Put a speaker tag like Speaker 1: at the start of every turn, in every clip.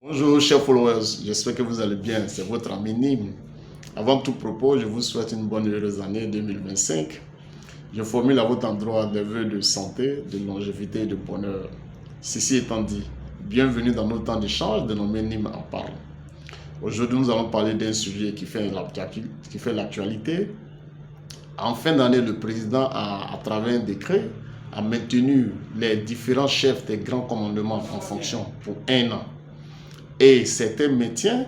Speaker 1: Bonjour chers followers, j'espère que vous allez bien, c'est votre ami Nîmes. Avant tout propos, je vous souhaite une bonne et heureuse année 2025. Je formule à votre endroit des vœux de santé, de longévité et de bonheur. Ceci étant dit, bienvenue dans nos temps d'échange dénommé Nîmes en parle. Aujourd'hui, nous allons parler d'un sujet qui fait l'actualité. En fin d'année, le président à travers un décret, a maintenu les différents chefs des grands commandements en fonction pour un an. Et certains maintiens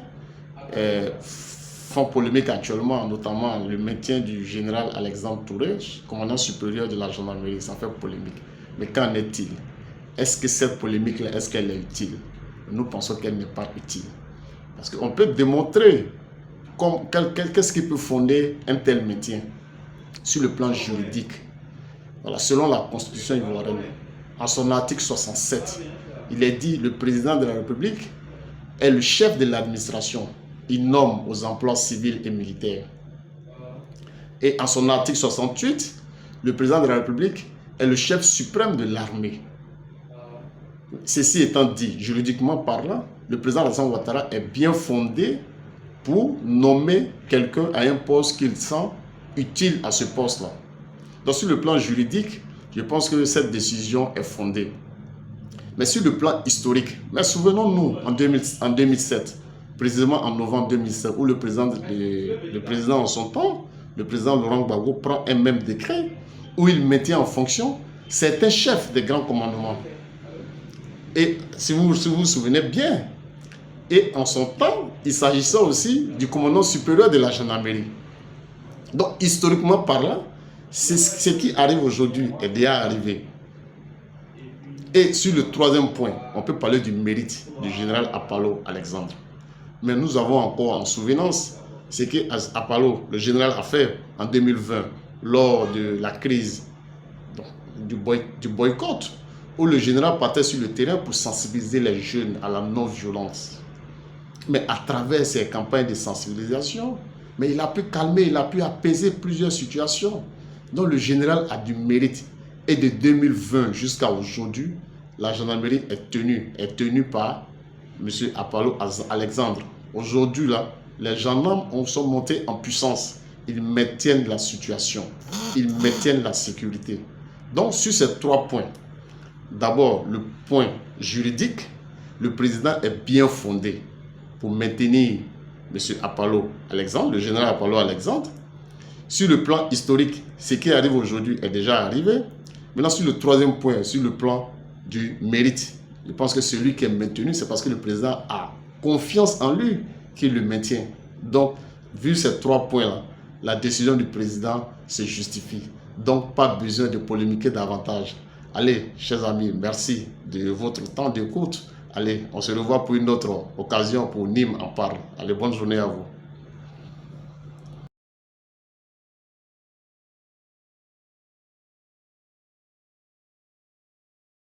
Speaker 1: font polémique actuellement, notamment le maintien du général Alexandre Touré, commandant supérieur de la gendarmerie. Ça fait polémique. Mais qu'en est-il? Est-ce que cette polémique-là, est-ce qu'elle est utile? Nous pensons qu'elle n'est pas utile. Parce qu'on peut démontrer qu'est-ce qui peut fonder un tel maintien sur le plan juridique. Voilà, selon la Constitution ivoirienne, en son article 67, il est dit le président de la République est le chef de l'administration. Il nomme aux emplois civils et militaires. Et en son article 68, le président de la République est le chef suprême de l'armée. Ceci étant dit, juridiquement parlant, le président Alassane Ouattara est bien fondé pour nommer quelqu'un à un poste qu'il sent utile à ce poste-là. Donc sur le plan juridique, je pense que cette décision est fondée. Mais sur le plan historique, mais souvenons-nous en 2007, précisément en novembre 2007, où le président en son temps, le président Laurent Gbagbo prend un même décret où il mettait en fonction certains chefs des grands commandements. Et si vous vous souvenez bien, et en son temps, il s'agissait aussi du commandant supérieur de la gendarmerie. Donc historiquement parlant, ce qui arrive aujourd'hui est déjà arrivé. Et sur le troisième point, on peut parler du mérite du général Apalo Alexandre. Mais nous avons encore en souvenance ce que Apalo, le général, a fait en 2020 lors de la crise du boycott, où le général partait sur le terrain pour sensibiliser les jeunes à la non-violence. Mais à travers ces campagnes de sensibilisation, mais il a pu calmer, il a pu apaiser plusieurs situations. Donc le général a du mérite. Et de 2020 jusqu'à aujourd'hui, la gendarmerie est tenue par M. Apalo Alexandre. Aujourd'hui, là, les gendarmes sont montés en puissance. Ils maintiennent la situation. Ils maintiennent la sécurité. Donc, sur ces trois points, d'abord, le point juridique, le président est bien fondé pour maintenir M. Apalo Alexandre, le général Apalo Alexandre. Sur le plan historique, ce qui arrive aujourd'hui est déjà arrivé. Maintenant, sur le troisième point, sur le plan du mérite, je pense que celui qui est maintenu, c'est parce que le président a confiance en lui qu'il le maintient. Donc, vu ces trois points-là, la décision du président se justifie. Donc, pas besoin de polémiquer davantage. Allez, chers amis, merci de votre temps d'écoute. Allez, on se revoit pour une autre occasion pour Nîmes en parle. Allez, bonne journée à vous.